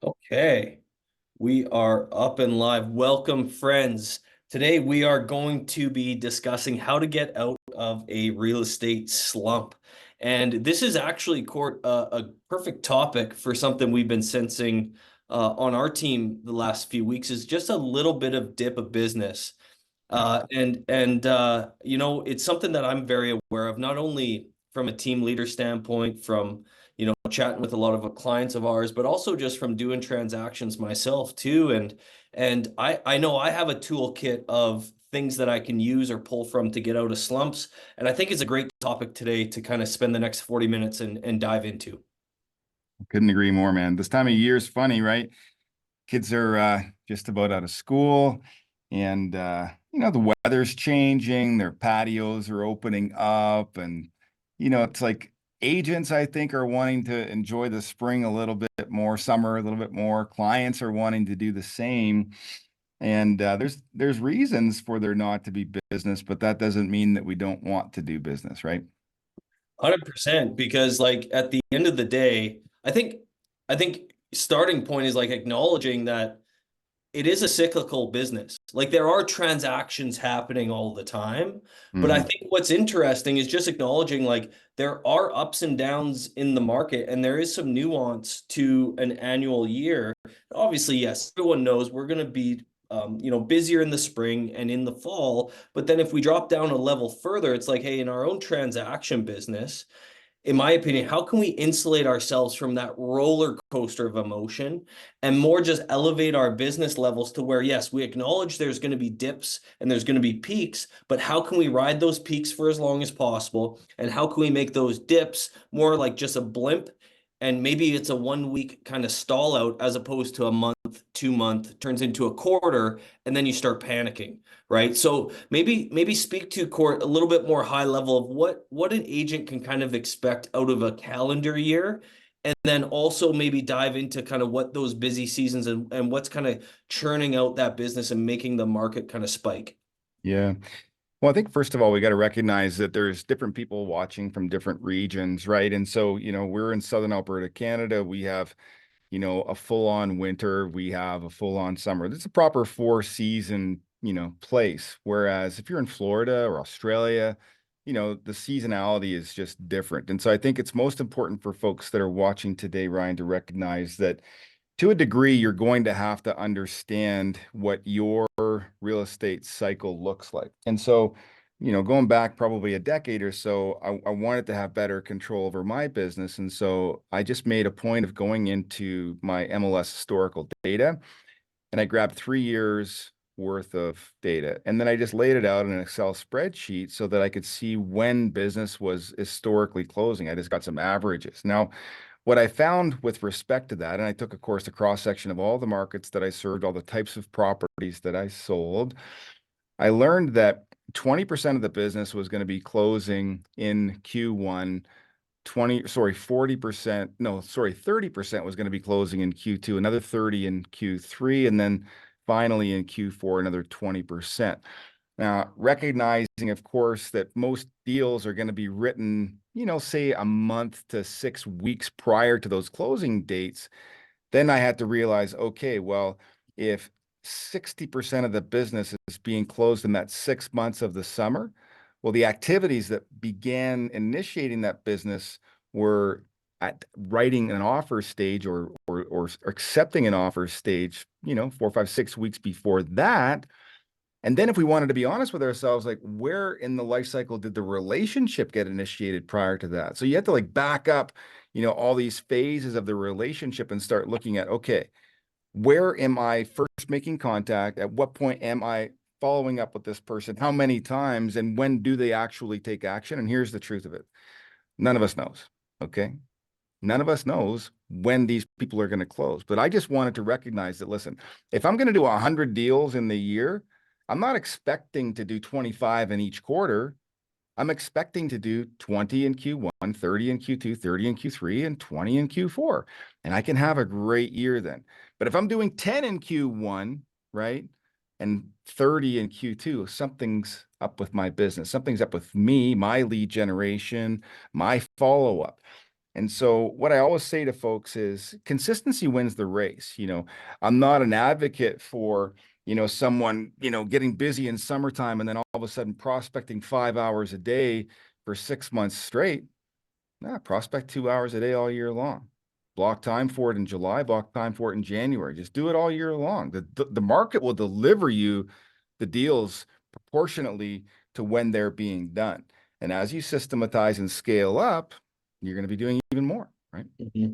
Okay, we are up and live. Welcome, friends. Today we are going to be discussing how to get out of a real estate slump. And this is actually a perfect topic for something we've been sensing on our team the last few weeks is just a little bit of dip of business. It's something that I'm very aware of, not only from a team leader standpoint, from chatting with a lot of clients of ours, but also just from doing transactions myself too. And I know I have a toolkit of things that I can use or pull from to get out of slumps. And I think it's a great topic today to kind of spend the next 40 minutes and dive into. Couldn't agree more, man. This time of year is funny, right? Kids are just about out of school, and the weather's changing. Their patios are opening up, and it's like agents, I think, are wanting to enjoy the spring a little bit more, summer a little bit more. Clients are wanting to do the same, and there's reasons for there not to be business, but that doesn't mean that we don't want to do business, right? 100%, because like at the end of the day, I think starting point is like acknowledging that it is a cyclical business. Like there are transactions happening all the time. But I Hmm. think what's interesting is just acknowledging like there are ups and downs in the market and there is some nuance to an annual year. Obviously, yes, everyone knows we're going to be busier in the spring and in the fall. But then if we drop down a level further, it's like, hey, in our own transaction business, in my opinion, how can we insulate ourselves from that roller coaster of emotion and more just elevate our business levels to where, yes, we acknowledge there's going to be dips and there's going to be peaks, but how can we ride those peaks for as long as possible? And how can we make those dips more like just a blimp? And maybe it's a 1 week kind of stall out as opposed to a month, 2 month turns into a quarter, and then you start panicking, right? So maybe speak to Court a little bit more high level of what an agent can kind of expect out of a calendar year, and then also maybe dive into kind of what those busy seasons and what's kind of churning out that business and making the market kind of spike. Yeah. Well, I think first of all, we got to recognize that there's different people watching from different regions, right? And so, we're in Southern Alberta, Canada. We have, a full-on winter. We have a full-on summer. That's a proper four-season, place. Whereas if you're in Florida or Australia, the seasonality is just different. And so I think it's most important for folks that are watching today, Ryan, to recognize that to a degree, you're going to have to understand what your real estate cycle looks like. And so, going back probably a decade or so, I wanted to have better control over my business. And so I just made a point of going into my MLS historical data and I grabbed 3 years worth of data. And then I just laid it out in an Excel spreadsheet so that I could see when business was historically closing. I just got some averages. Now, what I found with respect to that, and I took, of course, a cross section of all the markets that I served, all the types of properties that I sold. I learned that 20% of the business was going to be closing in Q1, 40%, no, sorry, 30% was going to be closing in Q2, another 30 in Q3, and then finally in Q4, another 20%. Now, recognizing, of course, that most deals are going to be written, say a month to 6 weeks prior to those closing dates, then I had to realize, okay, well, if 60% of the business is being closed in that 6 months of the summer, well, the activities that began initiating that business were at writing an offer stage or accepting an offer stage, 4, 5, 6 weeks before that. And then if we wanted to be honest with ourselves, like where in the life cycle did the relationship get initiated prior to that? So you have to like back up, all these phases of the relationship and start looking at, okay, where am I first making contact? At what point am I following up with this person? How many times? And when do they actually take action? And here's the truth of it. None of us knows. Okay. None of us knows when these people are going to close. But I just wanted to recognize that, listen, if I'm going to do 100 deals in the year, I'm not expecting to do 25 in each quarter. I'm expecting to do 20 in Q1, 30 in Q2, 30 in Q3, and 20 in Q4. And I can have a great year then. But if I'm doing 10 in Q1, right, and 30 in Q2, something's up with my business. Something's up with me, my lead generation, my follow-up. And so what I always say to folks is consistency wins the race. I'm not an advocate for, someone, getting busy in summertime and then all of a sudden prospecting 5 hours a day for 6 months straight. Nah, prospect 2 hours a day all year long. Block time for it in July, block time for it in January. Just do it all year long. The market will deliver you the deals proportionately to when they're being done. And as you systematize and scale up, you're going to be doing even more, right?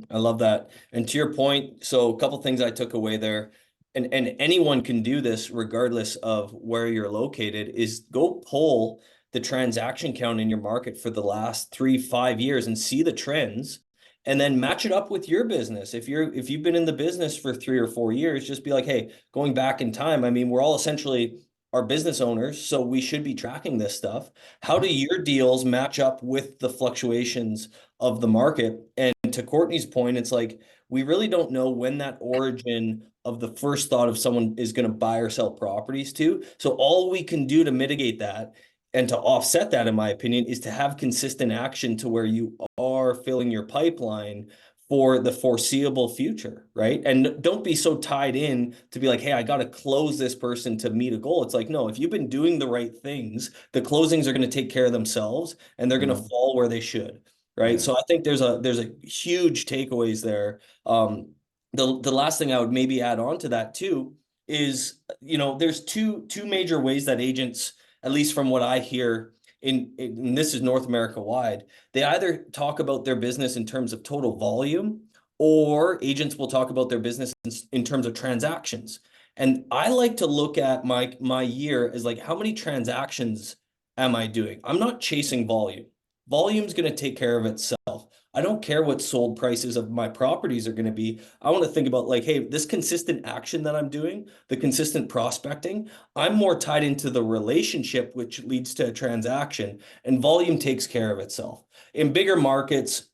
I love that. And to your point, so a couple things I took away there, and anyone can do this regardless of where you're located, is go pull the transaction count in your market for the last 3, 5 years and see the trends, and then match it up with your business. If you've been in the business for 3 or 4 years, just be like, hey, going back in time, I mean, we're all essentially are business owners, so we should be tracking this stuff. How do your deals match up with the fluctuations of the market? And to Courtney's point, it's like we really don't know when that origin of the first thought of someone is going to buy or sell properties to. So all we can do to mitigate that and to offset that, in my opinion, is to have consistent action to where you are filling your pipeline for the foreseeable future, right? And don't be so tied in to be like, hey, I got to close this person to meet a goal. It's like, no, if you've been doing the right things, the closings are going to take care of themselves and they're going to fall where they should. Right. Yeah. So I think there's a huge takeaways there. The last thing I would maybe add on to that too is, there's two major ways that agents, at least from what I hear, in this is North America wide, they either talk about their business in terms of total volume, or agents will talk about their business in terms of transactions. And I like to look at my year as like, how many transactions am I doing? I'm not chasing volume. Volume's going to take care of itself. I don't care what sold prices of my properties are going to be. I want to think about like, hey, this consistent action that I'm doing, the consistent prospecting, I'm more tied into the relationship, which leads to a transaction, and volume takes care of itself. In bigger markets,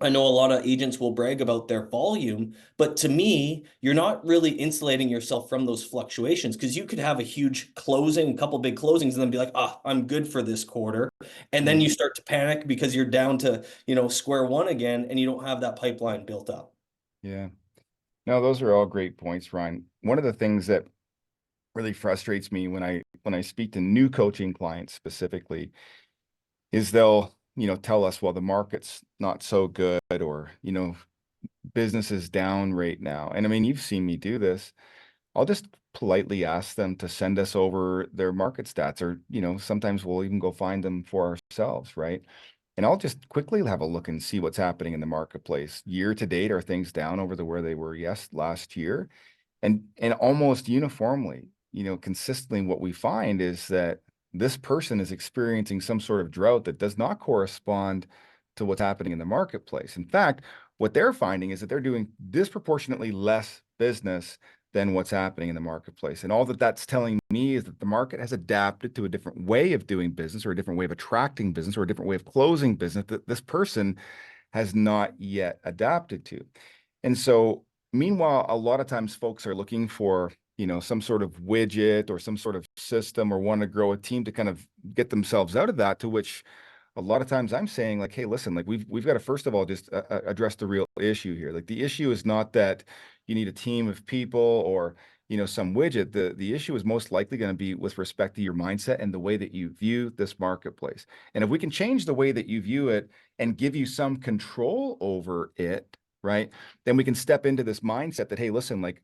I know a lot of agents will brag about their volume, but to me, you're not really insulating yourself from those fluctuations, because you could have a huge closing, a couple big closings, and then be like, I'm good for this quarter. And then you start to panic because you're down to, square one again, and you don't have that pipeline built up. Yeah. No, those are all great points, Ryan. One of the things that really frustrates me when I speak to new coaching clients specifically is they'll, tell us, well, the market's not so good, or, business is down right now. And I mean, you've seen me do this. I'll just politely ask them to send us over their market stats, or, sometimes we'll even go find them for ourselves, right? And I'll just quickly have a look and see what's happening in the marketplace. Year to date, are things down over where they were, last year? And almost uniformly, consistently, what we find is that this person is experiencing some sort of drought that does not correspond to what's happening in the marketplace. In fact, what they're finding is that they're doing disproportionately less business than what's happening in the marketplace. And all that that's telling me is that the market has adapted to a different way of doing business, or a different way of attracting business, or a different way of closing business that this person has not yet adapted to. And so, meanwhile, a lot of times folks are looking for, some sort of widget or some sort of system, or want to grow a team to kind of get themselves out of that, to which a lot of times I'm saying, like, hey, listen, like we've got to first of all just address the real issue here. Like, the issue is not that you need a team of people, or some widget. The issue is most likely going to be with respect to your mindset and the way that you view this marketplace. And if we can change the way that you view it and give you some control over it, right, then we can step into this mindset that, hey, listen, like,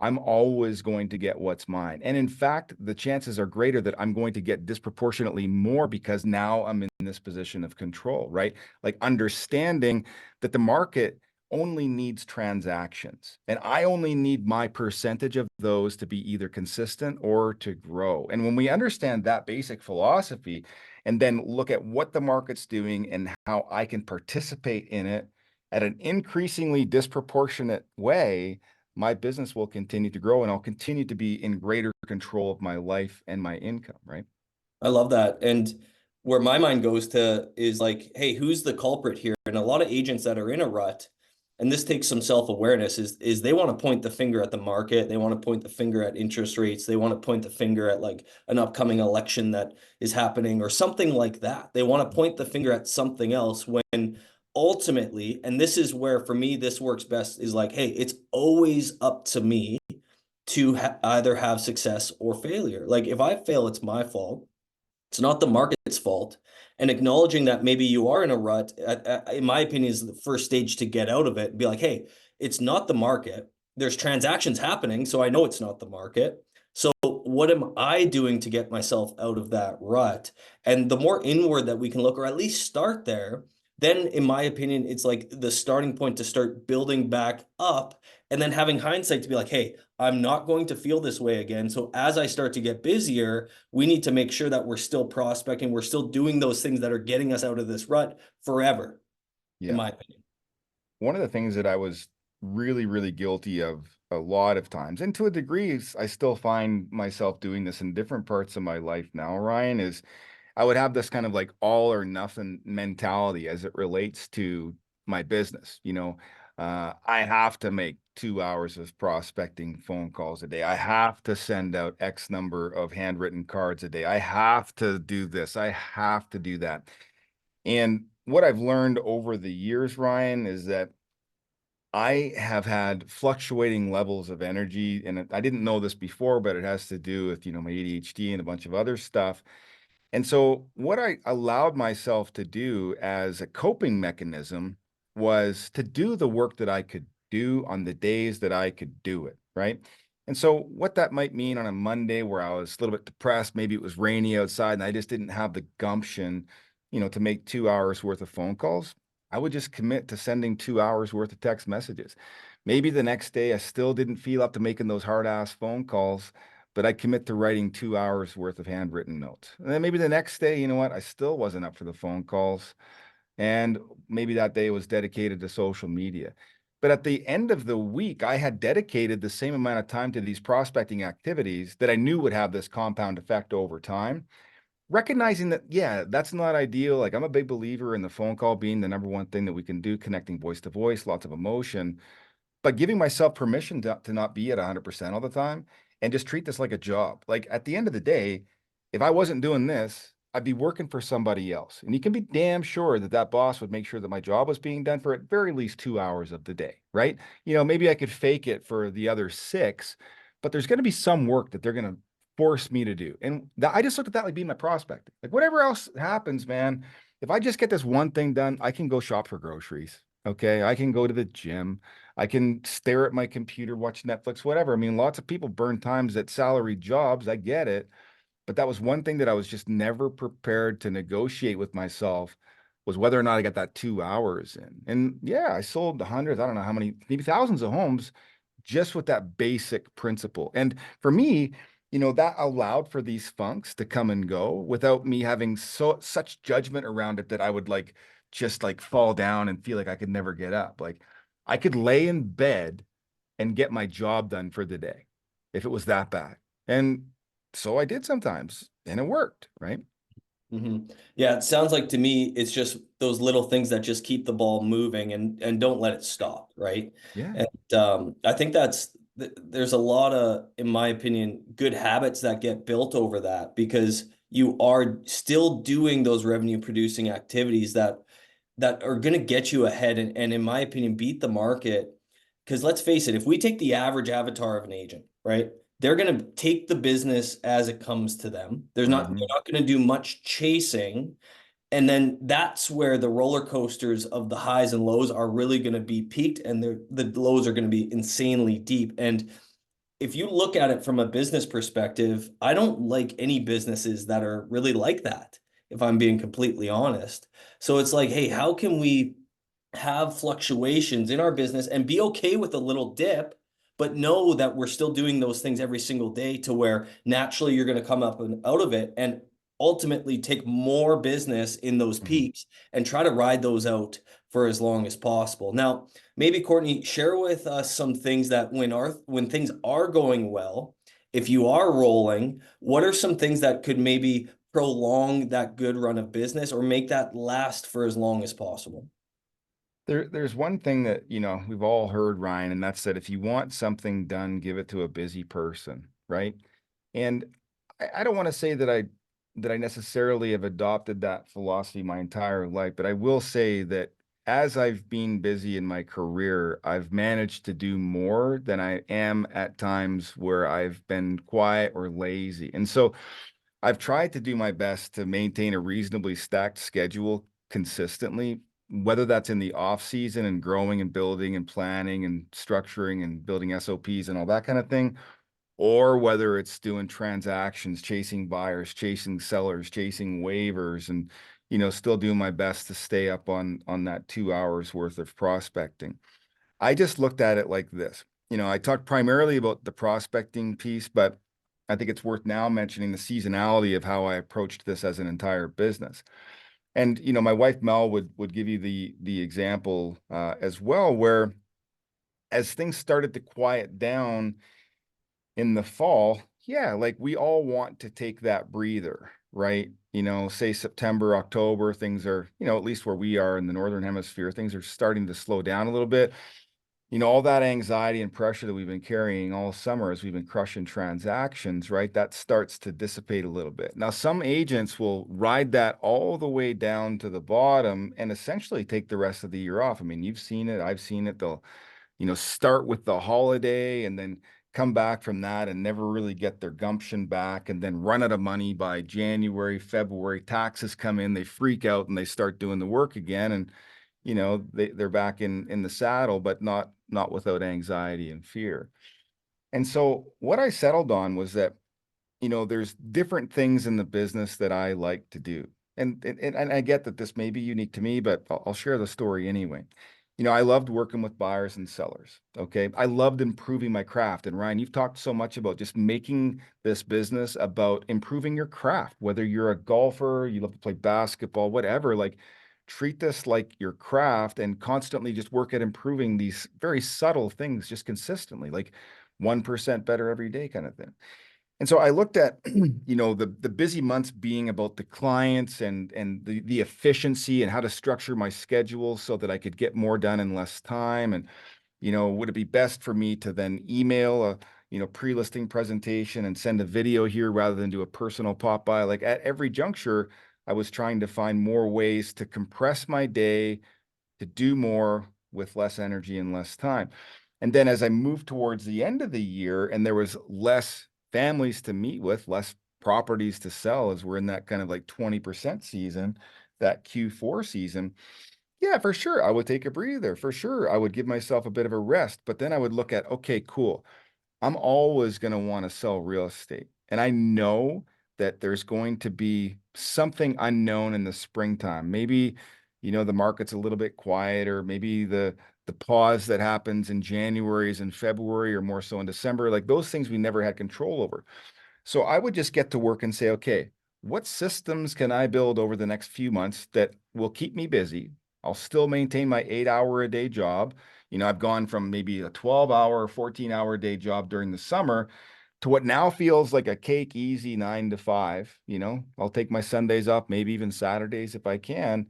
I'm always going to get what's mine. And in fact, the chances are greater that I'm going to get disproportionately more, because now I'm in this position of control, right? Like, understanding that the market only needs transactions, and I only need my percentage of those to be either consistent or to grow. And when we understand that basic philosophy, and then look at what the market's doing and how I can participate in it at an increasingly disproportionate way, my business will continue to grow, and I'll continue to be in greater control of my life and my income, right? I love that. And where my mind goes to is like, hey, who's the culprit here? And a lot of agents that are in a rut, and this takes some self-awareness, is they want to point the finger at the market. They want to point the finger at interest rates. They want to point the finger at like an upcoming election that is happening or something like that. They want to point the finger at something else, when ultimately, and this is where for me this works best, is like, hey, it's always up to me to either have success or failure. Like if I fail, it's my fault. It's not the market's fault. And acknowledging that maybe you are in a rut, in my opinion, is the first stage to get out of it. Be like, hey, it's not the market. There's transactions happening, so I know it's not the market. So what am I doing to get myself out of that rut? And the more inward that we can look, or at least start there, then in my opinion, it's like the starting point to start building back up, and then having hindsight to be like, hey, I'm not going to feel this way again. So as I start to get busier, we need to make sure that we're still prospecting, we're still doing those things that are getting us out of this rut forever, in Yeah. my opinion. One of the things that I was really, really guilty of a lot of times, and to a degree, I still find myself doing this in different parts of my life now, Ryan, is I would have this kind of like all or nothing mentality as it relates to my business. I have to make 2 hours of prospecting phone calls a day. I have to send out X number of handwritten cards a day. I have to do this. I have to do that. And what I've learned over the years, Ryan, is that I have had fluctuating levels of energy. And I didn't know this before, but it has to do with, my ADHD and a bunch of other stuff. And so, what I allowed myself to do as a coping mechanism was to do the work that I could do on the days that I could do it, right? And so, what that might mean on a Monday where I was a little bit depressed, maybe it was rainy outside and I just didn't have the gumption, to make 2 hours worth of phone calls, I would just commit to sending 2 hours worth of text messages. Maybe the next day I still didn't feel up to making those hard ass phone calls, but I commit to writing 2 hours worth of handwritten notes. And then maybe the next day, you know what? I still wasn't up for the phone calls. And maybe that day was dedicated to social media. But at the end of the week, I had dedicated the same amount of time to these prospecting activities that I knew would have this compound effect over time. Recognizing that, yeah, that's not ideal. Like I'm a big believer in the phone call being the number one thing that we can do, connecting voice to voice, lots of emotion, but giving myself permission to not be at 100% all the time and just treat this like a job. Like at the end of the day, if I wasn't doing this, I'd be working for somebody else. And you can be damn sure that that boss would make sure that my job was being done for at very least 2 hours of the day, right? Maybe I could fake it for the other 6, but there's going to be some work that they're going to force me to do. And I just looked at that like being my prospect. Like whatever else happens, man, if I just get this one thing done, I can go shop for groceries. Okay. I can go to the gym. I can stare at my computer, watch Netflix, whatever. I mean, lots of people burn times at salary jobs. I get it. But that was one thing that I was just never prepared to negotiate with myself, was whether or not I got that 2 hours in. And yeah, I sold hundreds, I don't know how many, maybe thousands of homes just with that basic principle. And for me, that allowed for these funks to come and go without me having such judgment around it that I would just fall down and feel like I could never get up. Like I could lay in bed and get my job done for the day if it was that bad. And so I did sometimes, and it worked, right? Yeah, it sounds like to me it's just those little things that just keep the ball moving and don't let it stop, right? Yeah. And I think there's a lot of, in my opinion, good habits that get built over that, because you are still doing those revenue producing activities that are going to get you ahead and in my opinion beat the market. Because let's face it, if we take the average avatar of an agent, right, they're going to take the business as it comes to them. They're Hmm. not going to do much chasing, and then that's where the roller coasters of the highs and lows are really going to be peaked, and the lows are going to be insanely deep. And if you look at it from a business perspective, I don't like any businesses that are really like that, if I'm being completely honest. So it's like, hey, how can we have fluctuations in our business and be okay with a little dip, but know that we're still doing those things every single day to where naturally you're going to come up and out of it and ultimately take more business in those Hmm. peaks and try to ride those out for as long as possible. Now, maybe Courtney, share with us some things that when things are going well, if you are rolling, what are some things that could maybe prolong that good run of business or make that last for as long as possible? There's one thing that, we've all heard, Ryan, and that's that if you want something done, give it to a busy person, right? And I don't want to say that I necessarily have adopted that philosophy my entire life, but I will say that as I've been busy in my career, I've managed to do more than I am at times where I've been quiet or lazy. And so I've tried to do my best to maintain a reasonably stacked schedule consistently, whether that's in the off season and growing and building and planning and structuring and building SOPs and all that kind of thing, or whether it's doing transactions, chasing buyers, chasing sellers, chasing waivers, and still doing my best to stay up on that 2 hours worth of prospecting. I just looked at it like this. I talked primarily about the prospecting piece, but I think it's worth now mentioning the seasonality of how I approached this as an entire business. And my wife Mel would give you the example as well, where as things started to quiet down in the fall, yeah, like we all want to take that breather, right? Say September, October, things are, at least where we are in the Northern Hemisphere, things are starting to slow down a little bit. All that anxiety and pressure that we've been carrying all summer as we've been crushing transactions, right? That starts to dissipate a little bit. Now, some agents will ride that all the way down to the bottom and essentially take the rest of the year off. I mean, you've seen it, I've seen it. They'll start with the holiday and then come back from that and never really get their gumption back and then run out of money by January, February, taxes come in, they freak out and they start doing the work again. And, they're back in the saddle, but not without anxiety and fear. And so what I settled on was that, there's different things in the business that I like to do. And I get that this may be unique to me, but I'll share the story anyway. I loved working with buyers and sellers. Okay. I loved improving my craft. And Ryan, you've talked so much about just making this business about improving your craft, whether you're a golfer, you love to play basketball, whatever, like treat this like your craft and constantly just work at improving these very subtle things just consistently, like 1% better every day kind of thing. And so I looked at, the busy months being about the clients and the efficiency and how to structure my schedule so that I could get more done in less time. And, would it be best for me to then email a, pre-listing presentation and send a video here rather than do a personal pop by? Like at every juncture, I was trying to find more ways to compress my day, to do more with less energy and less time. And then as I moved towards the end of the year and there was less families to meet with, less properties to sell as we're in that kind of like 20% season, that Q4 season, yeah, for sure. I would take a breather. For sure. I would give myself a bit of a rest, but then I would look at, okay, cool. I'm always going to want to sell real estate. And I know that there's going to be something unknown in the springtime. Maybe, the market's a little bit quieter. Maybe the pause that happens in January and February or more so in December, like those things we never had control over. So I would just get to work and say, okay, what systems can I build over the next few months that will keep me busy? I'll still maintain my 8 hour a day job. I've gone from maybe a 12 hour, 14 hour a day job during the summer to what now feels like a cake easy 9 to 5. I'll take my Sundays off, maybe even Saturdays if I can,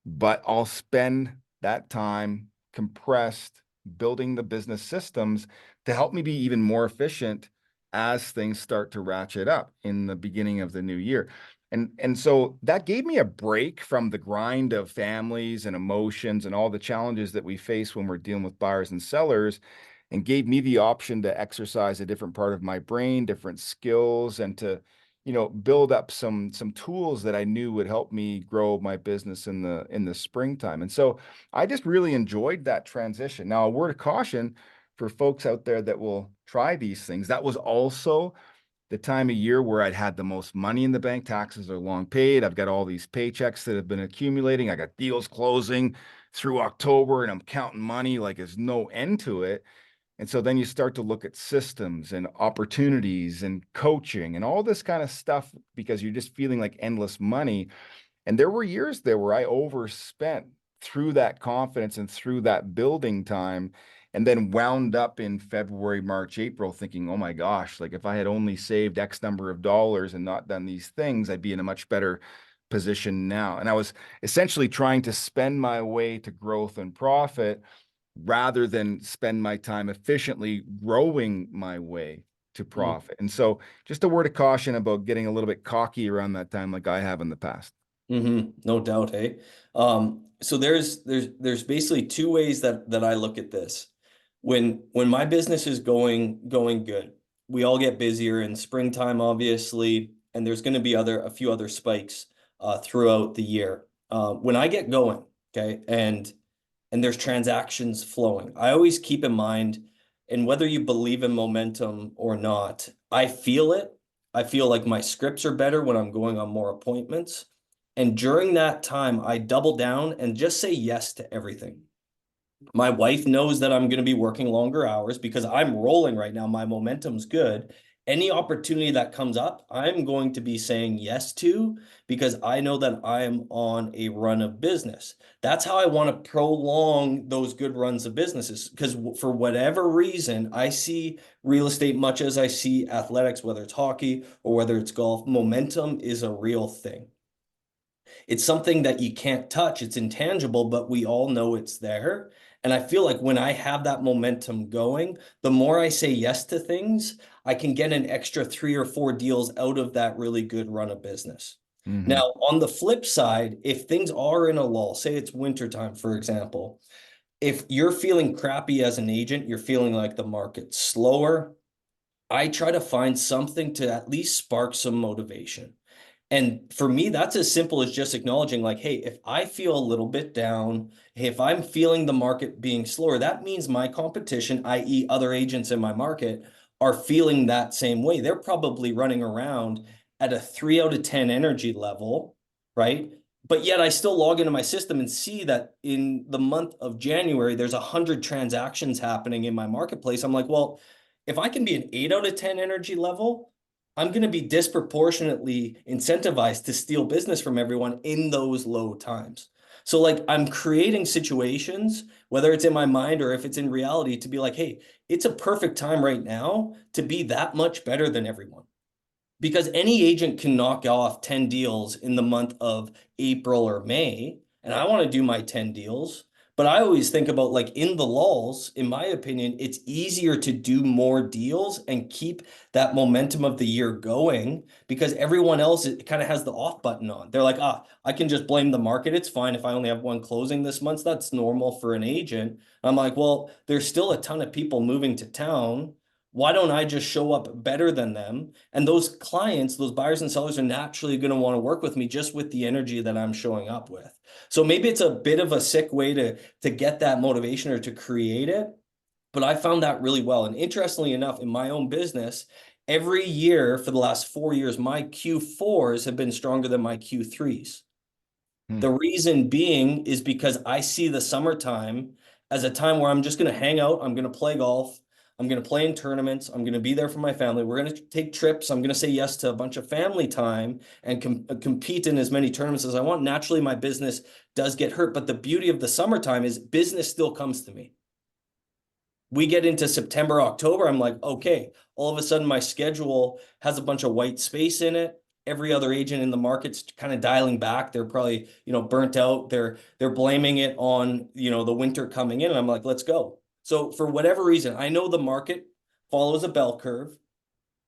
but I'll spend that time compressed building the business systems to help me be even more efficient as things start to ratchet up in the beginning of the new year. And so that gave me a break from the grind of families and emotions and all the challenges that we face when we're dealing with buyers and sellers, and gave me the option to exercise a different part of my brain, different skills, and to build up some tools that I knew would help me grow my business in the springtime. And so I just really enjoyed that transition. Now, a word of caution for folks out there that will try these things. That was also the time of year where I'd had the most money in the bank. Taxes are long paid. I've got all these paychecks that have been accumulating. I got deals closing through October and I'm counting money like there's no end to it. And so then you start to look at systems and opportunities and coaching and all this kind of stuff because you're just feeling like endless money. And there were years there where I overspent through that confidence and through that building time, and then wound up in February, March, April thinking, oh my gosh, like if I had only saved X number of dollars and not done these things, I'd be in a much better position now. And I was essentially trying to spend my way to growth and profit rather than spend my time efficiently growing my way to profit. And so just a word of caution about getting a little bit cocky around that time like I have in the past. No doubt, hey. So there's basically two ways that I look at this. When my business is going good, we all get busier in springtime, obviously, and there's going to be a few other spikes throughout the year. When I get going, okay, and there's transactions flowing, I always keep in mind, and whether you believe in momentum or not, I feel it. I feel like my scripts are better when I'm going on more appointments. And during that time, I double down and just say yes to everything. My wife knows that I'm going to be working longer hours because I'm rolling right now. My momentum's good. Any opportunity that comes up, I'm going to be saying yes to because I know that I'm on a run of business. That's how I want to prolong those good runs of businesses because for whatever reason, I see real estate much as I see athletics, whether it's hockey or whether it's golf. Momentum is a real thing. It's something that you can't touch. It's intangible, but we all know it's there. And I feel like when I have that momentum going, the more I say yes to things, I can get an extra 3 or 4 deals out of that really good run of business. Hmm. Now, on the flip side, if things are in a lull, say it's wintertime, for example, if you're feeling crappy as an agent, you're feeling like the market's slower, I try to find something to at least spark some motivation. And for me, that's as simple as just acknowledging, like, hey, if I feel a little bit down, hey, if I'm feeling the market being slower, that means my competition, i.e., other agents in my market, are feeling that same way. They're probably running around at a 3 out of 10 energy level, right? But yet I still log into my system and see that in the month of January, there's 100 transactions happening in my marketplace. I'm like, well, if I can be an 8 out of 10 energy level, I'm going to be disproportionately incentivized to steal business from everyone in those low times. So, like, I'm creating situations, whether it's in my mind or if it's in reality, to be like, hey, it's a perfect time right now to be that much better than everyone because any agent can knock off 10 deals in the month of April or May, and I want to do my 10 deals. But I always think about like in the lulls, in my opinion, it's easier to do more deals and keep that momentum of the year going because everyone else kind of has the off button on. They're like, I can just blame the market. It's fine if I only have one closing this month. That's normal for an agent. I'm like, well, there's still a ton of people moving to town. Why don't I just show up better than them? And those clients, those buyers and sellers are naturally going to want to work with me just with the energy that I'm showing up with. So maybe it's a bit of a sick way to get that motivation or to create it, but I found that really well. And interestingly enough, in my own business, every year for the last 4 years, my Q4s have been stronger than my Q3s. Hmm. The reason being is because I see the summertime as a time where I'm just going to hang out. I'm going to play golf. I'm going to play in tournaments. I'm going to be there for my family. We're going to take trips. I'm going to say yes to a bunch of family time and compete in as many tournaments as I want. Naturally, my business does get hurt. But the beauty of the summertime is business still comes to me. We get into September, October, I'm like, okay, all of a sudden my schedule has a bunch of white space in it. Every other agent in the market's kind of dialing back. They're probably, burnt out. They're blaming it on, the winter coming in. And I'm like, let's go. So for whatever reason, I know the market follows a bell curve.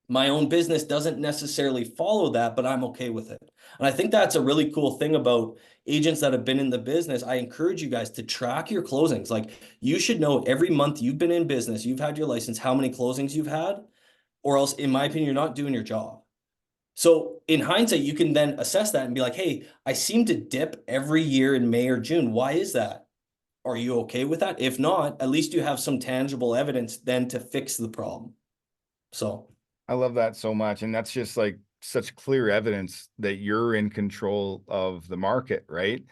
My own business doesn't necessarily follow that, but I'm okay with it. And I think that's a really cool thing about agents that have been in the business. I encourage you guys to track your closings. Like you should know every month you've been in business, you've had your license, how many closings you've had, or else, in my opinion, you're not doing your job. So in hindsight, you can then assess that and be like, hey, I seem to dip every year in May or June. Why is that? Are you okay with that? If not, at least you have some tangible evidence then to fix the problem. So. I love that so much. And that's just like such clear evidence that you're in control of the market, right?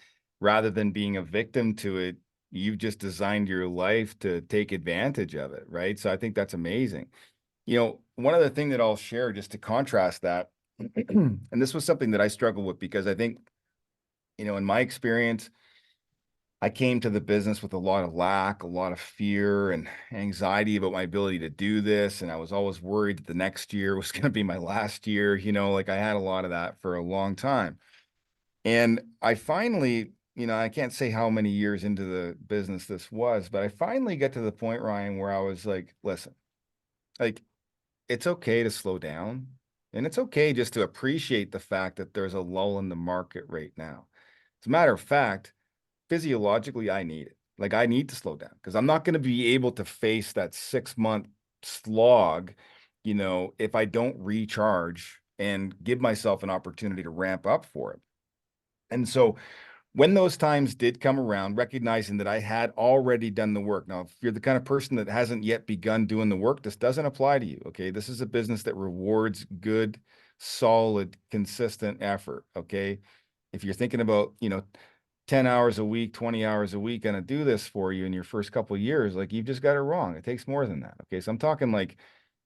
Rather than being a victim to it, you've just designed your life to take advantage of it, right? So I think that's amazing. One other thing that I'll share just to contrast that, and this was something that I struggled with because I think, in my experience, I came to the business with a lot of lack, a lot of fear and anxiety about my ability to do this. And I was always worried that the next year was going to be my last year. Like I had a lot of that for a long time. And I finally, I can't say how many years into the business this was, but I finally got to the point, Ryan, where I was like, listen, like, it's okay to slow down. And it's okay just to appreciate the fact that there's a lull in the market right now. As a matter of fact, physiologically, I need it. Like I need to slow down because I'm not going to be able to face that 6 month slog, if I don't recharge and give myself an opportunity to ramp up for it. And so when those times did come around, recognizing that I had already done the work. Now, if you're the kind of person that hasn't yet begun doing the work, this doesn't apply to you. Okay. This is a business that rewards good, solid, consistent effort. Okay. If you're thinking about, 10 hours a week, 20 hours a week, gonna do this for you in your first couple of years, like you've just got it wrong. It takes more than that. Okay. So I'm talking like,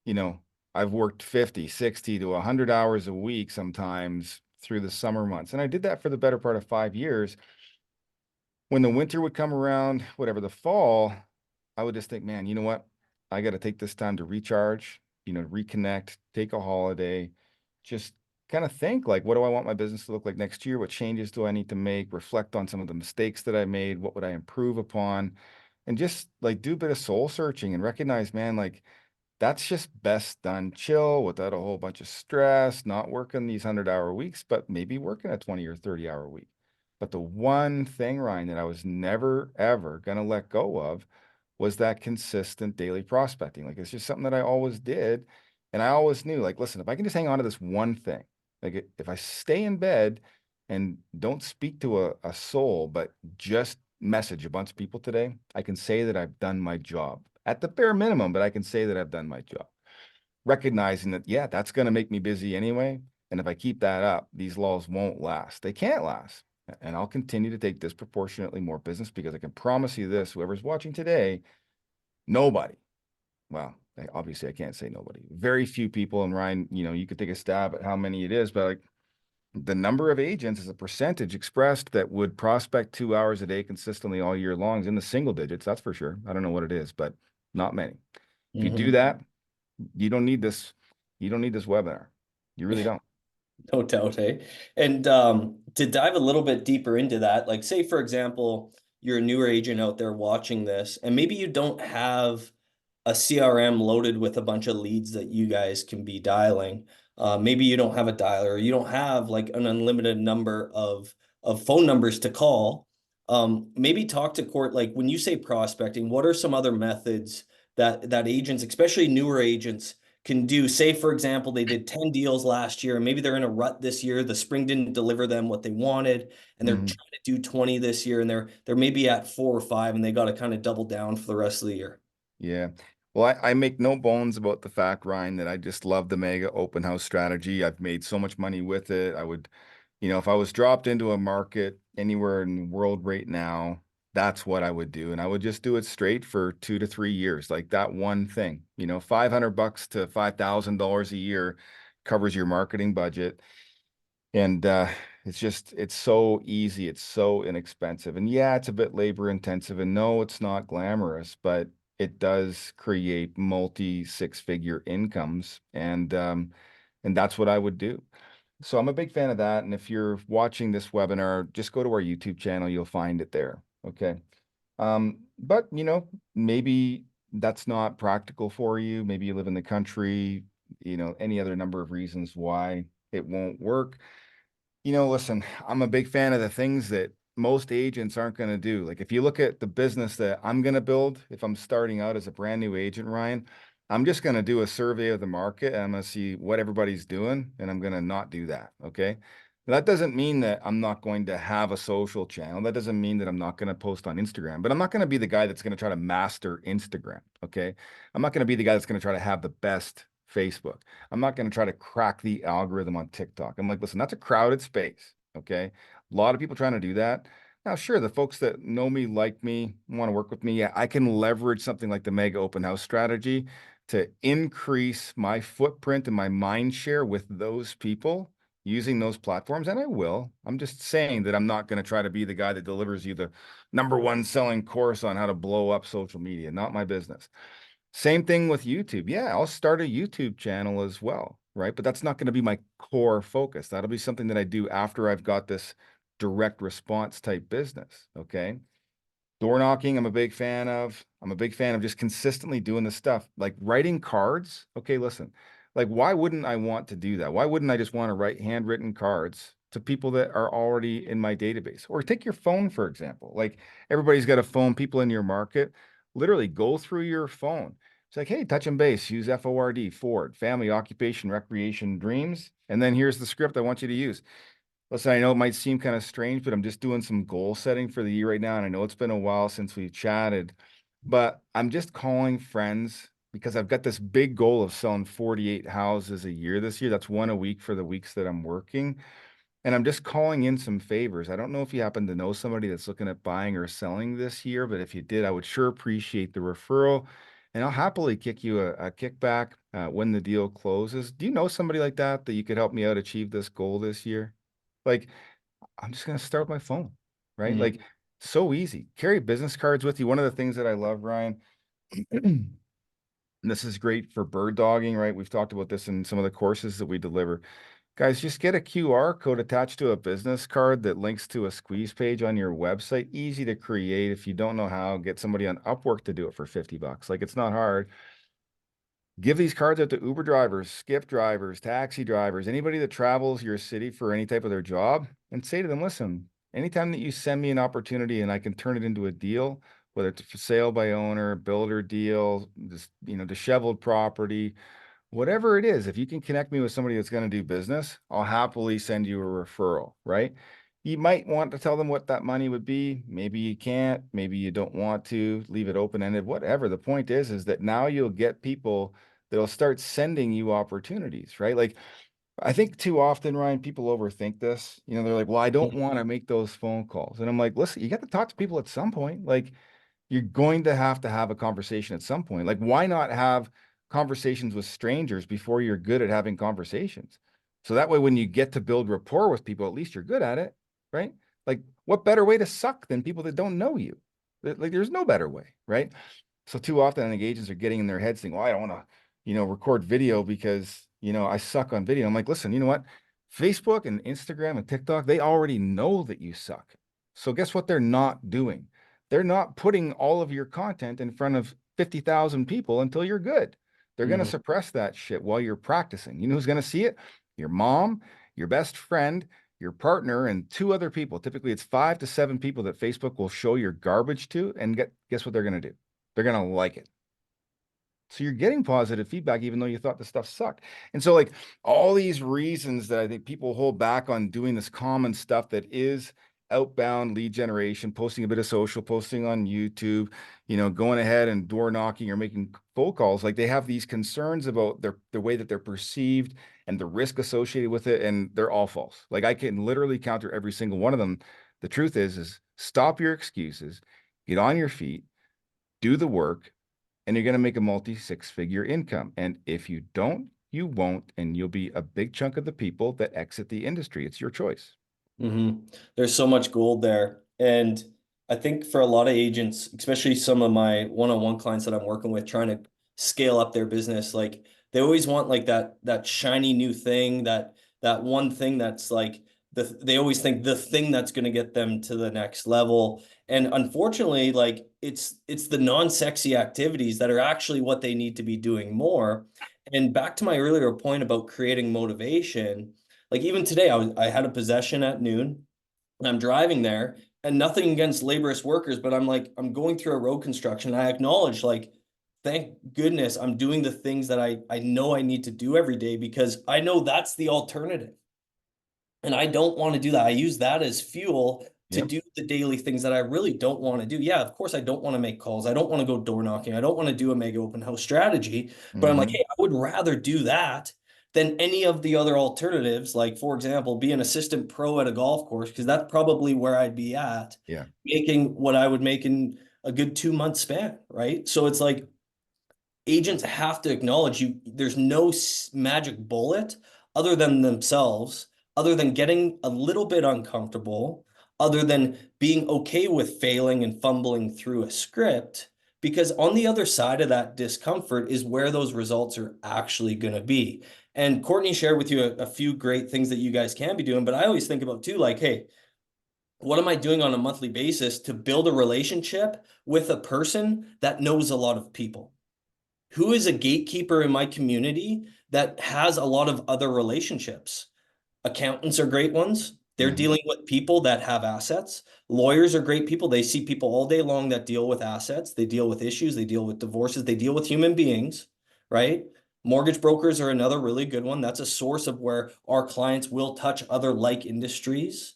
you know, I've worked 50, 60 to 100 hours a week sometimes through the summer months. And I did that for the better part of 5 years. When the winter would come around, whatever, the fall, I would just think, man, you know what? I got to take this time to recharge, reconnect, take a holiday, just kind of think like, what do I want my business to look like next year? What changes do I need to make? Reflect on some of the mistakes that I made. What would I improve upon? And just like do a bit of soul searching and recognize, man, like that's just best done chill without a whole bunch of stress, not working these 100-hour weeks, but maybe working a 20 or 30-hour week. But the one thing, Ryan, that I was never, ever going to let go of was that consistent daily prospecting. Like it's just something that I always did. And I always knew, like, listen, if I can just hang on to this one thing, like if I stay in bed and don't speak to a soul, but just message a bunch of people today, I can say that I've done my job at the bare minimum, but I can say that I've done my job. Recognizing that, yeah, that's going to make me busy anyway. And if I keep that up, these laws won't last. They can't last. And I'll continue to take disproportionately more business because I can promise you this, whoever's watching today, nobody, well, obviously I can't say nobody, very few people, and Ryan, you could take a stab at how many it is, but like the number of agents as a percentage expressed that would prospect 2 hours a day consistently all year long is in the single digits. That's for sure. I don't know what it is, but not many. If you do that, you don't need this. You don't need this webinar. You really don't. No doubt, hey. And to dive a little bit deeper into that, like say for example, you're a newer agent out there watching this, and maybe you don't have a CRM loaded with a bunch of leads that you guys can be dialing. Maybe you don't have a dialer, or you don't have like an unlimited number of phone numbers to call. Maybe talk to Court, like when you say prospecting, what are some other methods that agents, especially newer agents, can do? Say, for example, they did 10 deals last year, and maybe they're in a rut this year. The spring didn't deliver them what they wanted, and they're trying to do 20 this year, and they're maybe at 4 or 5, and they got to kind of double down for the rest of the year. Yeah. Well, I make no bones about the fact, Ryan, that I just love the mega open house strategy. I've made so much money with it. I would, if I was dropped into a market anywhere in the world right now, that's what I would do. And I would just do it straight for 2 to 3 years, like that one thing, $500 to $5,000 a year covers your marketing budget. And it's so easy. It's so inexpensive. And yeah, it's a bit labor intensive. And no, it's not glamorous, but it does create multi six-figure incomes. And that's what I would do. So I'm a big fan of that. And if you're watching this webinar, just go to our YouTube channel. You'll find it there. Okay. But maybe that's not practical for you. Maybe you live in the country, any other number of reasons why it won't work. Listen, I'm a big fan of the things that most agents aren't going to do. Like if you look at the business that I'm going to build, if I'm starting out as a brand new agent, Ryan, I'm just going to do a survey of the market and I'm going to see what everybody's doing, and I'm going to not do that. Okay. That doesn't mean that I'm not going to have a social channel. That doesn't mean that I'm not going to post on Instagram, but I'm not going to be the guy that's going to try to master Instagram. Okay. I'm not going to be the guy that's going to try to have the best Facebook. I'm not going to try to crack the algorithm on TikTok. I'm like, listen, that's a crowded space. Okay. A lot of people trying to do that. Now, sure, the folks that know me, like me, want to work with me. Yeah, I can leverage something like the mega open house strategy to increase my footprint and my mind share with those people using those platforms. And I will. I'm just saying that I'm not going to try to be the guy that delivers you the #1 selling course on how to blow up social media. Not my business. Same thing with YouTube. Yeah, I'll start a YouTube channel as well, right? But that's not going to be my core focus. That'll be something that I do after I've got this direct response type business, okay? Door knocking, I'm a big fan of. I'm a big fan of just consistently doing the stuff like writing cards. Okay, listen, Like, why wouldn't I want to do that? Why wouldn't I just want to write handwritten cards to people that are already in my database? Or take your phone, for example. Like, everybody's got a phone, people in your market, literally go through your phone. It's like, hey, touch and base, use Ford, family, occupation, recreation, dreams. And then here's the script I want you to use. Listen, I know it might seem kind of strange, but I'm just doing some goal setting for the year right now. And I know it's been a while since we've chatted, but I'm just calling friends because I've got this big goal of selling 48 houses a year this year. That's one a week for the weeks that I'm working. And I'm just calling in some favors. I don't know if you happen to know somebody that's looking at buying or selling this year, but if you did, I would sure appreciate the referral. And I'll happily kick you a kickback when the deal closes. Do you know somebody like that that you could help me out achieve this goal this year? Like, I'm just going to start with my phone, right? Mhm. Like, so easy. Carry business cards with you. One of the things that I love, Ryan, and this is great for bird dogging, right? We've talked about this in some of the courses that we deliver. Guys, just get a QR code attached to a business card that links to a squeeze page on your website. Easy to create. If you don't know how, get somebody on Upwork to do it for 50 bucks. Like, it's not hard. Give these cards out to Uber drivers, Skip drivers, taxi drivers, anybody that travels your city for any type of their job, and say to them, listen, anytime that you send me an opportunity and I can turn it into a deal, whether it's for sale by owner, builder deal, just, disheveled property, whatever it is, if you can connect me with somebody that's going to do business, I'll happily send you a referral, right? You might want to tell them what that money would be. Maybe you can't, maybe you don't want to, leave it open-ended, whatever. The point is that now you'll get people that'll start sending you opportunities, right? Like, I think too often, Ryan, people overthink this. They're like, well, I don't want to make those phone calls. And I'm like, listen, you got to talk to people at some point. Like, you're going to have a conversation at some point. Like, why not have conversations with strangers before you're good at having conversations? So that way, when you get to build rapport with people, at least you're good at it, right? Like, what better way to suck than people that don't know you? Like, there's no better way, right? So too often, I think agents are getting in their heads thinking, well, I don't want to, record video because, I suck on video. I'm like, listen, you know what? Facebook and Instagram and TikTok, they already know that you suck. So guess what they're not doing? They're not putting all of your content in front of 50,000 people until you're good. They're going to Mhm. suppress that shit while you're practicing. You know who's going to see it? Your mom, your best friend, your partner, and two other people. Typically, it's 5 to 7 people that Facebook will show your garbage to. And guess what they're going to do? They're going to like it. So you're getting positive feedback, even though you thought the stuff sucked. And so, like, all these reasons that I think people hold back on doing this common stuff that is outbound lead generation, posting a bit of social, posting on YouTube, going ahead and door knocking or making phone calls, like, they have these concerns about the way that they're perceived and the risk associated with it, and they're all false. Like, I can literally counter every single one of them. The truth is stop your excuses, get on your feet, do the work, and you're going to make a multi-six-figure income. And if you don't, you won't, and you'll be a big chunk of the people that exit the industry. It's your choice. There's so much gold there. And I think for a lot of agents, especially some of my one-on-one clients that I'm working with, trying to scale up their business, like they always want like that shiny new thing, that one thing that's like they always think the thing that's going to get them to the next level. And unfortunately, like it's the non-sexy activities that are actually what they need to be doing more. And back to my earlier point about creating motivation, like even today, I had a possession at noon. And I'm driving there, and nothing against laborious workers, but I'm going through a road construction. I acknowledge, like, thank goodness I'm doing the things that I know I need to do every day because I know that's the alternative. And I don't want to do that. I use that as fuel to Yep. do the daily things that I really don't want to do. Yeah, of course, I don't want to make calls. I don't want to go door knocking. I don't want to do a mega open house strategy. But I'm like, Mm-hmm. hey, I would rather do that than any of the other alternatives. Like, for example, be an assistant pro at a golf course, because that's probably where I'd be at, Yeah. making what I would make in a good 2 month span. Right. So it's like, agents have to acknowledge there's no magic bullet other than themselves, other than getting a little bit uncomfortable, other than being okay with failing and fumbling through a script, because on the other side of that discomfort is where those results are actually going to be. And Courtney shared with you a few great things that you guys can be doing, but I always think about too, like, hey, what am I doing on a monthly basis to build a relationship with a person that knows a lot of people? Who is a gatekeeper in my community that has a lot of other relationships. Accountants are great ones. They're Mhm. dealing with people that have assets. Lawyers are great people. They see people all day long that deal with assets. They deal with issues. They deal with divorces. They deal with human beings, right? Mortgage brokers are another really good one. That's a source of where our clients will touch other like industries.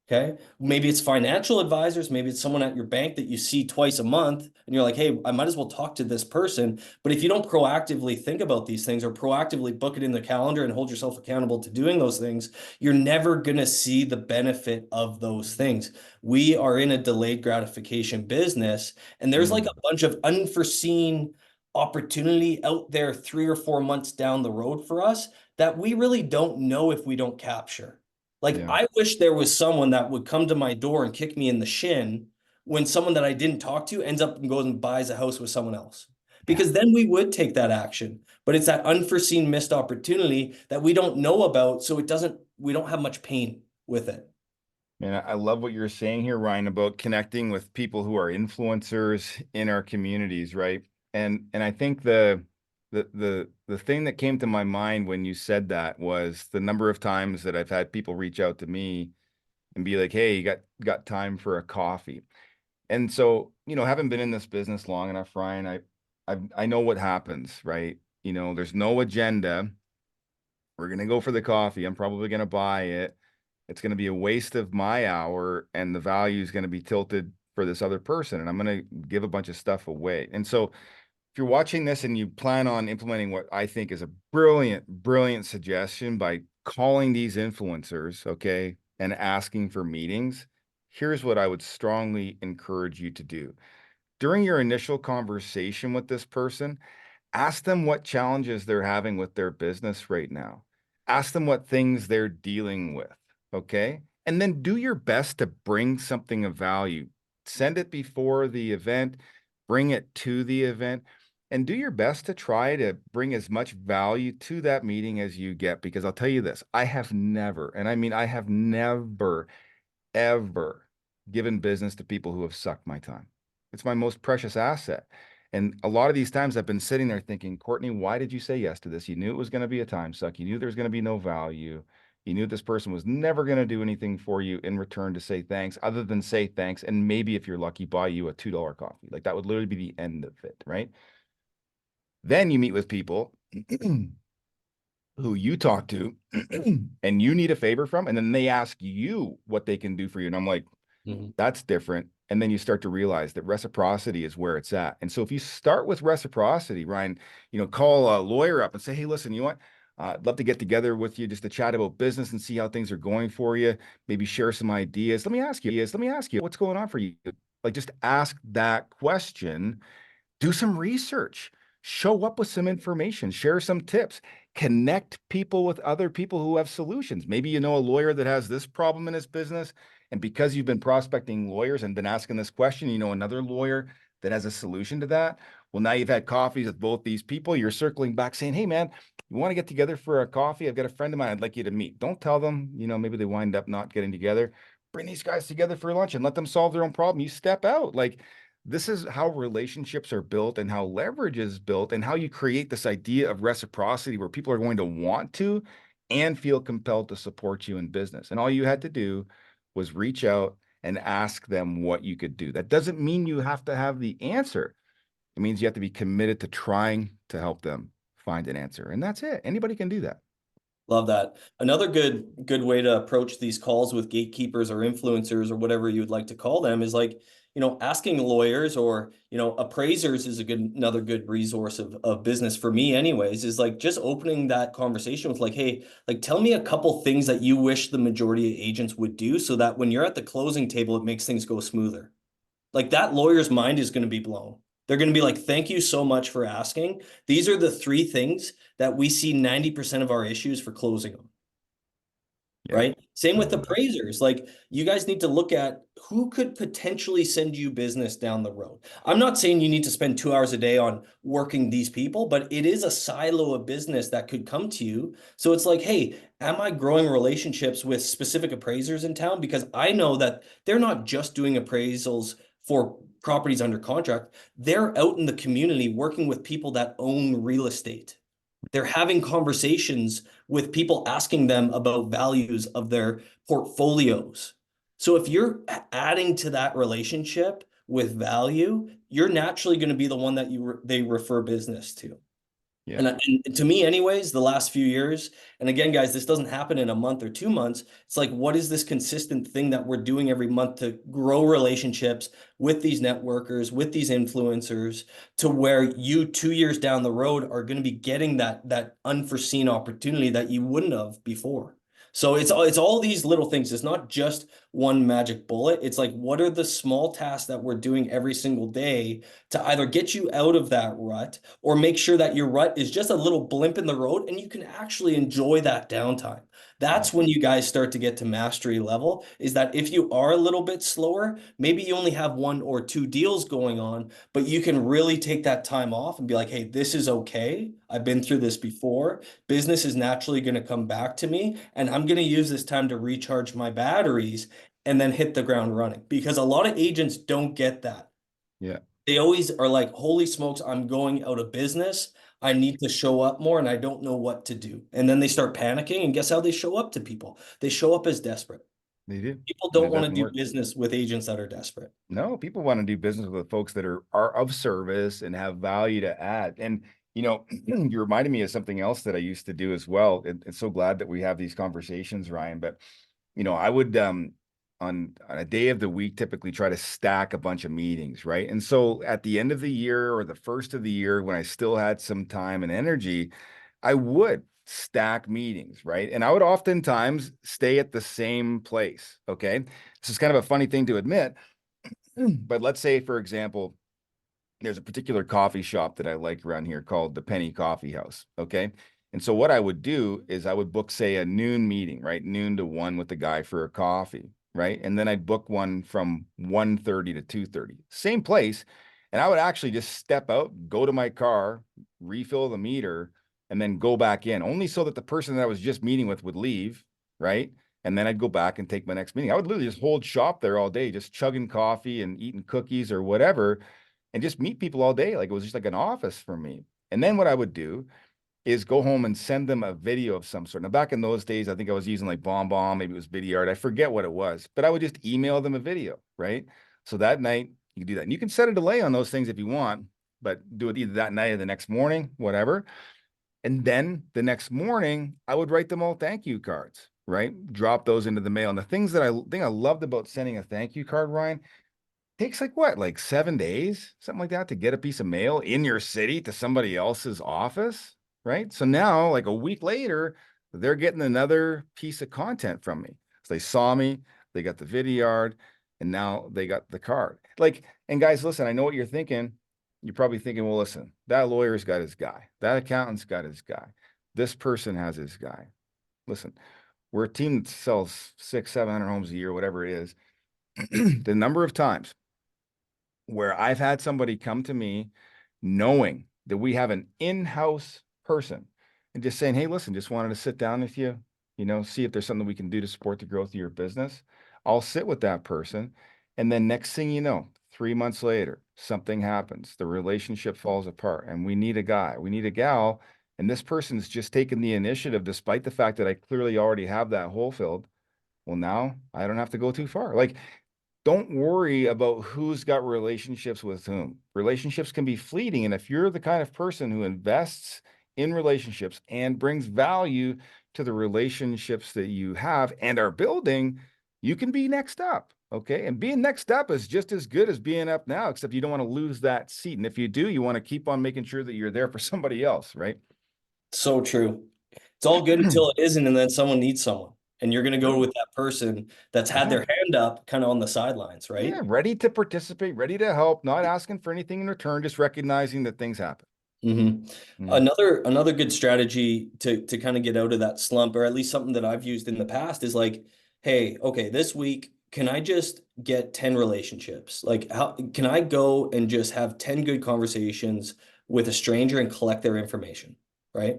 Okay. Maybe it's financial advisors. Maybe it's someone at your bank that you see twice a month and you're like, hey, I might as well talk to this person. But if you don't proactively think about these things or proactively book it in the calendar and hold yourself accountable to doing those things, you're never going to see the benefit of those things. We are in a delayed gratification business, and there's like Mm. a bunch of unforeseen opportunity out there 3 or 4 months down the road for us that we really don't know if we don't capture. Like, Yeah. I wish there was someone that would come to my door and kick me in the shin when someone that I didn't talk to ends up and goes and buys a house with someone else. Yeah. Because then we would take that action. But it's that unforeseen missed opportunity that we don't know about. So we don't have much pain with it. And I love what you're saying here, Ryan, about connecting with people who are influencers in our communities, right? And I think the thing that came to my mind when you said that was the number of times that I've had people reach out to me and be like, "Hey, you got time for a coffee?" And so, having been in this business long enough, Ryan, I know what happens, right? There's no agenda. We're gonna go for the coffee. I'm probably gonna buy it. It's going to be a waste of my hour, and the value is going to be tilted for this other person, and I'm going to give a bunch of stuff away. And so if you're watching this and you plan on implementing what I think is a brilliant, brilliant suggestion by calling these influencers, okay, and asking for meetings, here's what I would strongly encourage you to do. During your initial conversation with this person, ask them what challenges they're having with their business right now. Ask them what things they're dealing with, okay? And then do your best to bring something of value. Send it before the event, bring it to the event, and do your best to try to bring as much value to that meeting as you get. Because I'll tell you this, I have never, and I mean, I have never, ever given business to people who have sucked my time. It's my most precious asset. And a lot of these times I've been sitting there thinking, Courtney, why did you say yes to this? You knew it was going to be a time suck. You knew there was going to be no value. You knew this person was never going to do anything for you in return to say thanks, other than say thanks. And maybe if you're lucky, buy you a $2 coffee. Like that would literally be the end of it, right? Then you meet with people who you talk to and you need a favor from, and then they ask you what they can do for you. And I'm like, Mhm. that's different. And then you start to realize that reciprocity is where it's at. And so if you start with reciprocity, Ryan, call a lawyer up and say, hey, listen, you know what? I'd love to get together with you just to chat about business and see how things are going for you. Maybe share some ideas. Let me ask you, what's going on for you? Like, just ask that question, do some research, show up with some information, share some tips, connect people with other people who have solutions. Maybe you know a lawyer that has this problem in his business. And because you've been prospecting lawyers and been asking this question, you know another lawyer that has a solution to that. Well, now you've had coffees with both these people. You're circling back saying, hey, man, you want to get together for a coffee? I've got a friend of mine I'd like you to meet. Don't tell them, maybe they wind up not getting together. Bring these guys together for lunch and let them solve their own problem. You step out. Like, this is how relationships are built and how leverage is built and how you create this idea of reciprocity where people are going to want to and feel compelled to support you in business. And all you had to do was reach out and ask them what you could do. That doesn't mean you have to have the answer. It means you have to be committed to trying to help them find an answer. And that's it. Anybody can do that. Love that. Another good way to approach these calls with gatekeepers or influencers or whatever you'd like to call them is like, asking lawyers or, appraisers is another good resource of business for me anyways, is like just opening that conversation with like, hey, like tell me a couple things that you wish the majority of agents would do so that when you're at the closing table, it makes things go smoother. Like that lawyer's mind is going to be blown. They're going to be like, thank you so much for asking. These are the three things that we see 90% of our issues for closing them, Yeah, right? Same I with love that. appraisers. Like you guys need to look at who could potentially send you business down the road. I'm not saying you need to spend 2 hours a day on working these people, but it is a silo of business that could come to you. So it's like, hey, am I growing relationships with specific appraisers in town? Because I know that they're not just doing appraisals for properties under contract. They're out in the community working with people that own real estate, They're having conversations with people asking them about values of their portfolios. So if you're adding to that relationship with value, you're naturally going to be the one that they refer business to. Yeah. And to me, anyways, the last few years, and again, guys, this doesn't happen in a month or 2 months. It's like, what is this consistent thing that we're doing every month to grow relationships with these networkers, with these influencers, to where you 2 years down the road are going to be getting that unforeseen opportunity that you wouldn't have before. So it's all these little things. It's not just one magic bullet. It's like, what are the small tasks that we're doing every single day to either get you out of that rut or make sure that your rut is just a little blimp in the road and you can actually enjoy that downtime. Yeah. That's when you guys start to get to mastery level, is that if you are a little bit slower, maybe you only have 1 or 2 deals going on, but you can really take that time off and be like, hey, this is okay. I've been through this before. Business is naturally going to come back to me, and I'm going to use this time to recharge my batteries and then hit the ground running, because a lot of agents don't get that. Yeah. They always are like, holy smokes, I'm going out of business. I need to show up more and I don't know what to do. And then they start panicking. And guess how they show up to people? They show up as desperate. They do. People And don't it want to doesn't do work. business with agents that are desperate. No, people want to do business with folks that are of service and have value to add. And you reminded me of something else that I used to do as well. And so glad that we have these conversations, Ryan. But I would on a day of the week typically try to stack a bunch of meetings, right? And so at the end of the year or the first of the year, when I still had some time and energy, I would stack meetings, right? And I would oftentimes stay at the same place. Okay. This is kind of a funny thing to admit, but let's say, for example, there's a particular coffee shop that I like around here called the Penny Coffee House. Okay. And so what I would do is I would book, say, a noon meeting, right? Noon to 1 with the guy for a coffee, right? And then I'd book one from 1:30 to 2:30, same place. And I would actually just step out, go to my car, refill the meter, and then go back in, only so that the person that I was just meeting with would leave, right? And then I'd go back and take my next meeting. I would literally just hold shop there all day, just chugging coffee and eating cookies or whatever, and just meet people all day. Like it was just like an office for me. And then what I would do is go home and send them a video of some sort. Now, back in those days, I think I was using like BombBomb, maybe it was Vidyard. I forget what it was, but I would just email them a video, right? So that night you can do that. And you can set a delay on those things if you want, but do it either that night or the next morning, whatever. And then the next morning, I would write them all thank you cards, right? Drop those into the mail. And the thing I loved about sending a thank you card, Ryan, takes like what, like 7 days, something like that, to get a piece of mail in your city to somebody else's office, right? So now, like a week later, they're getting another piece of content from me. So they saw me, they got the Vidyard, and now they got the card. Like, and guys, listen, I know what you're thinking. You're probably thinking, well, listen, that lawyer's got his guy, that accountant's got his guy, this person has his guy. Listen, we're a team that sells 600-700 homes a year, whatever it is. The number of times where I've had somebody come to me knowing that we have an in-house person and just saying, hey, listen, just wanted to sit down with you, see if there's something we can do to support the growth of your business. I'll sit with that person. And then next thing you know, 3 months later, something happens. The relationship falls apart and we need a guy, we need a gal. And this person's just taken the initiative, despite the fact that I clearly already have that hole filled. Well, now I don't have to go too far. Like, don't worry about who's got relationships with whom. Relationships can be fleeting. And if you're the kind of person who invests in relationships and brings value to the relationships that you have and are building, you can be next up. Okay. And being next up is just as good as being up now, except you don't want to lose that seat. And if you do, you want to keep on making sure that you're there for somebody else, right? So true. It's all good until it isn't, and then someone needs someone. And you're going to go True. with that person that's had Yeah. their hand up kind of on the sidelines, right? Yeah. Ready to participate, ready to help, not asking for anything in return, just recognizing that things happen. Mm-hmm. Mhm. Another good strategy to kind of get out of that slump, or at least something that I've used in the past, is like, hey, okay, this week, can I just get 10 relationships? Like, how can I go and just have 10 good conversations with a stranger and collect their information, right?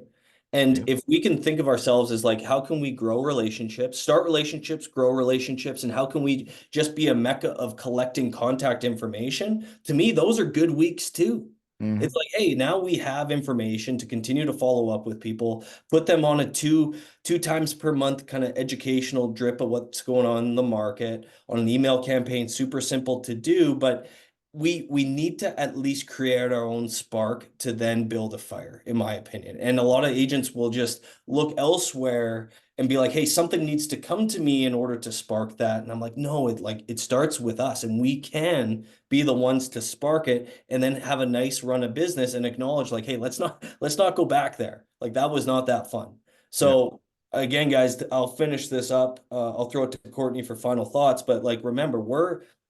And Yeah. if we can think of ourselves as like, how can we grow relationships, start relationships, grow relationships, and how can we just be a mecca of collecting contact information? To me, those are good weeks too. Mhm. It's like, hey, now we have information to continue to follow up with people, put them on a two times per month kind of educational drip of what's going on in the market on an email campaign, super simple to do, but we need to at least create our own spark to then build a fire, in my opinion. And a lot of agents will just look elsewhere and be like, hey, something needs to come to me in order to spark that. And I'm like, no, it starts with us, and we can be the ones to spark it and then have a nice run of business and acknowledge like, hey, let's not go back there. Like that was not that fun. Yeah. So again, guys, I'll finish this up. I'll throw it to Courtney for final thoughts, but like remember,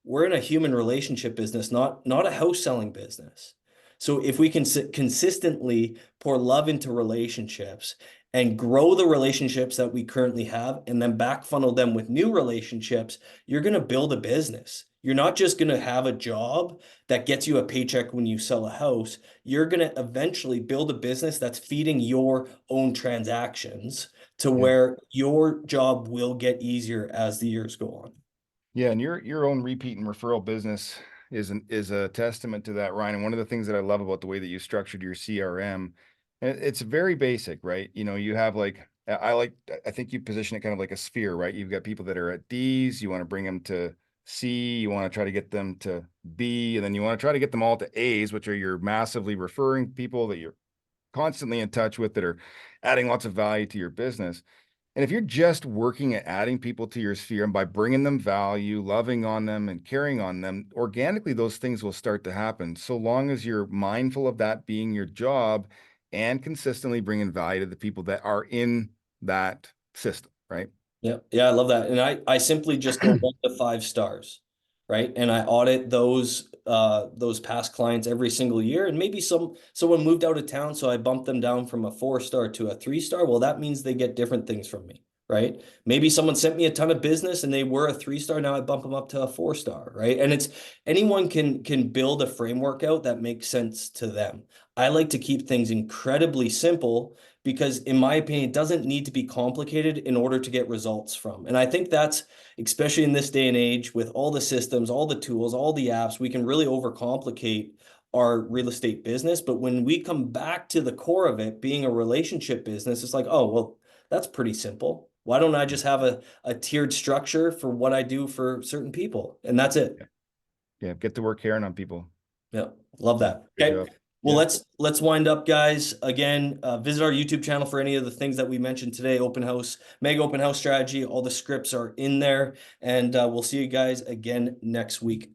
we're in a human relationship business, not a house selling business. So if we can consistently pour love into relationships and grow the relationships that we currently have and then back funnel them with new relationships, you're going to build a business. You're not just going to have a job that gets you a paycheck when you sell a house. You're going to eventually build a business that's feeding your own transactions to Yeah. where your job will get easier as the years go on. Yeah, and your own repeat and referral business is a testament to that, Ryan. And one of the things that I love about the way that you structured your CRM, and it's very basic, right? You know, you have like I think you position it kind of like a sphere, right? You've got people that are at D's, you want to bring them to C, you want to try to get them to B, and then you want to try to get them all to A's, which are your massively referring people that you're constantly in touch with that are adding lots of value to your business. And if you're just working at adding people to your sphere and by bringing them value, loving on them and caring on them, organically, those things will start to happen. So long as you're mindful of that being your job and consistently bringing value to the people that are in that system, right? Yeah, yeah, I love that. And I simply just go 1 to 5 stars, right? And I audit those past clients every single year. And maybe someone moved out of town, so I bumped them down from a 4 star to a 3 star. Well, that means they get different things from me, right? Maybe someone sent me a ton of business and they were a 3 star. Now I bump them up to a 4 star, right? And it's anyone can build a framework out that makes sense to them. I like to keep things incredibly simple because in my opinion, it doesn't need to be complicated in order to get results from. And I think that's, especially in this day and age with all the systems, all the tools, all the apps, we can really overcomplicate our real estate business. But when we come back to the core of it being a relationship business, it's like, oh, well, that's pretty simple. Why don't I just have a tiered structure for what I do for certain people? And that's it. Yeah, get to work caring on people. Yeah, love Yeah, that. good Okay. job. Well, Yeah. let's wind up, guys. Again, visit our YouTube channel for any of the things that we mentioned today. Open house, mega open house strategy. All the scripts are in there, and we'll see you guys again next week.